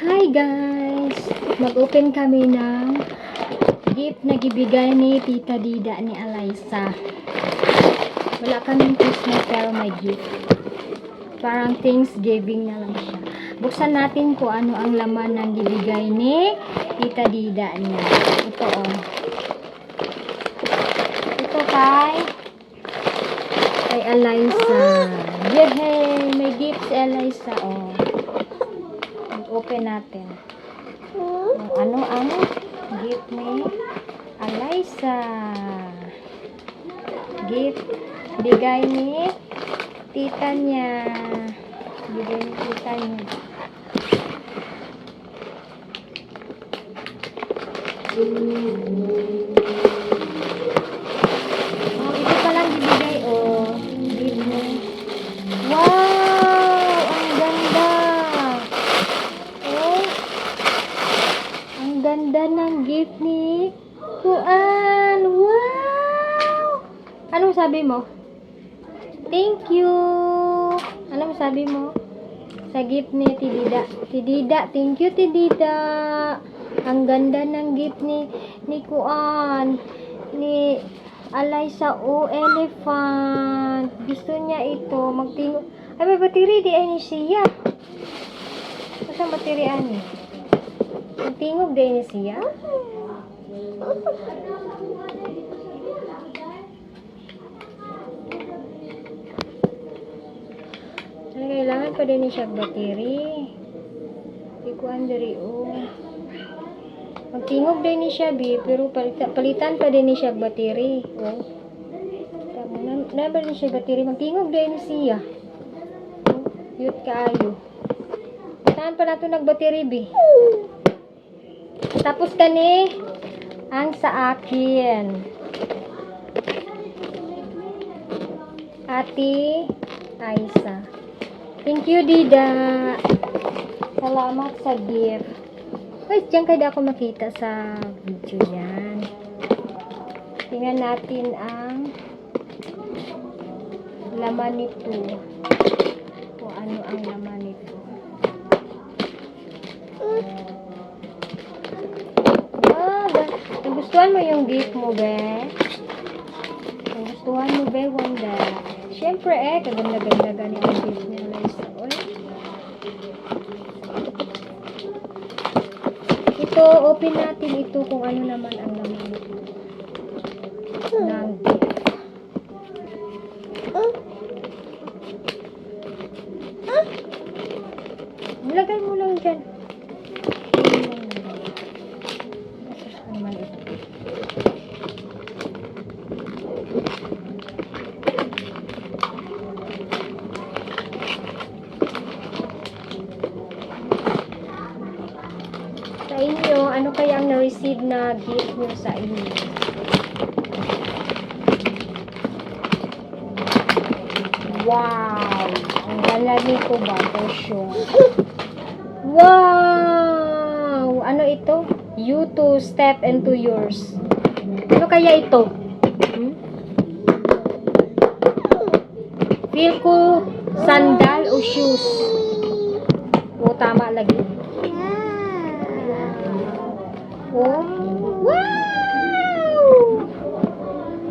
Hi guys! Mag-open kami ng gift na gibigay ni Tita Dida ni Alyssa. Wala kaming Christmas pero may gift. Parang Thanksgiving na lang siya. Buksan natin kung ano ang laman ng gibigay ni Tita Dida niya. Ito Ito kay Alyssa. Yehey! May gift si Alyssa Open natin. Ano ang gift ni Alyssa? Gift bigay ni tita niya. Bigay ni tita niya. Ito pa lang bibigay gift mo. Wow! Ang ganda! Ang ganda ng gift ni Kuan. Wow! Anong sabi mo? Thank you! Anong sabi mo? Sa gift ni Tidida. Tidida, thank you Tidida. Ang ganda ng gift ni Kuan. Ni Alyssa elephant. Gusto niya ito. Magtingog. Ay, may battery. Di ay ni siya. Saan battery ani? Magtingog di ni siya. Kailangan pa din siya battery. Di ko andari Magtingog din ni siya pero palitan pa din siya battery. Na ba din siya battery? Magtingog din ni siya. Yut kaayo. Saan pa nato nagbattery Tapos kani ang sa akin. Ate Aisa. Thank you, Dida. Salamat sa gift. Uy, diyan kayo ako makita sa video yan. Tingnan natin ang laman nito. Kung ano ang laman nito. Nagustuhan mo yung gift mo, be? Nagustuhan mo, be, Wanda? Siyempre, kaganda-ganda ganyan ang gift niya, Alyssa. Ito, open natin ito kung ano naman ang laman nito. Ng gift. Lagay mo lang dyan. Sa inyo, ano kaya ang na-receive na gift nyo sa inyo? Wow! Ang gala nito ba? Version. Wow! Ano ito? You to step into yours. Ano kaya ito? Feel ko sandal o shoes. Tama lagi. Wow!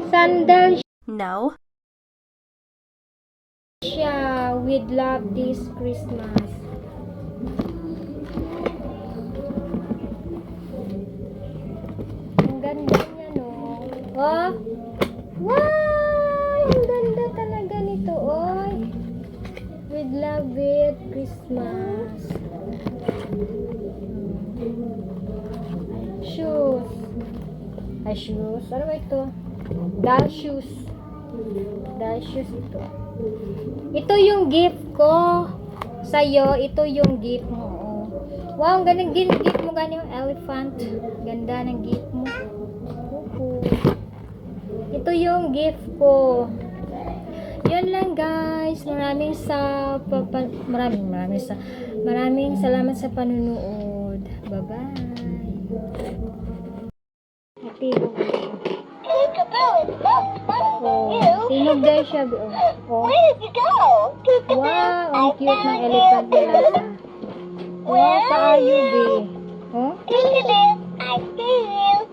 Sandal No. siya with love this Christmas. Ang ganda niya, no? Oh! Wow! Ang ganda talaga nito, oy! With love with Christmas. Shoes. Ay, shoes. Ano ba ito? Doll shoes. Doll shoes ito. Ito yung gift ko sa'yo. Ito yung gift mo. Wow, ang ganda ng gift mo. Ganda yung elephant. Ganda ng gift mo. Ito yung gift ko. Yun lang guys. Maraming salamat sa panunood. Bye-bye. Tinog dahil siya. Where did you go? Wow, ang cute ng elephant nila. Wow, are you, be? Oh?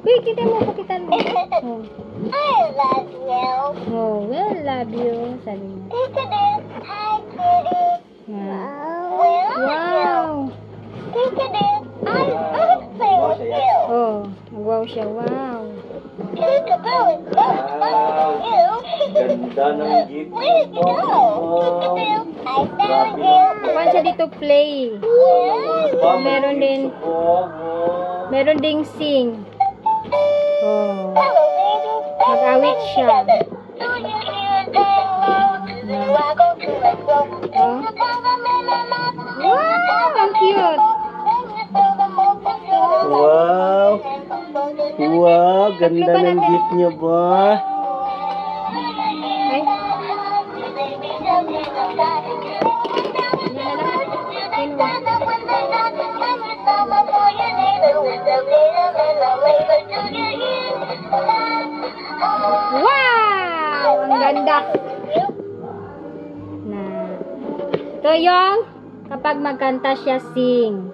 Be, kita mo, pakitan mo. Oh. Oh, well, love you. Sabi niya. Wow. Oh, wow siya, wow. Ganda ng gift mo. Kuhan siya dito play. Meron ding sing. Oh. Mag-awit siya. Oh. Wow, ang cute. Wow. Wow, ganda ng gift niyo ba? Ay. Yan na lang. Wow! Ang ganda. Na. Ito yung kapag magkanta siya sing.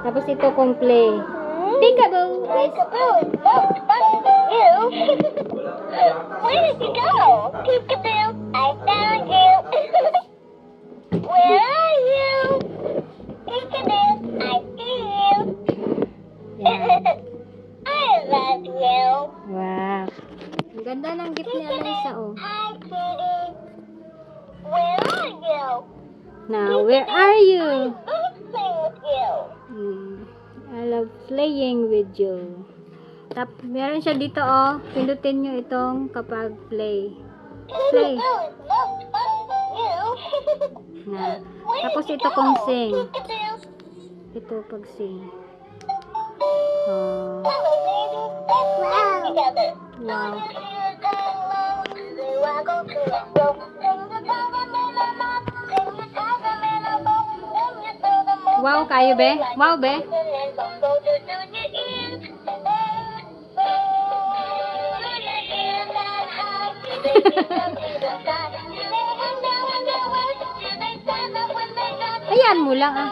Tapos ito kung play. Peekaboo. Where did you go? Peekaboo, I found you. Where are you? Peekaboo, I see you. Yan. I love you. Wow. Ang ganda ng gift ni Alyssa, oh. Hi, kitty. Where are you? Now, where are you? Let's play with you. I love playing with you. Meron siya dito, oh. Pindutin nyo itong kapag play. Play. Peekaboo is most fun with you. Na. Where Tapos did you ito go? kung sing. Peekaboo. Ito pag sing. Oh. Hello, baby. Let's play together. Wow. Wow, kayo be? Wow, be? Ayan mo lang, ah.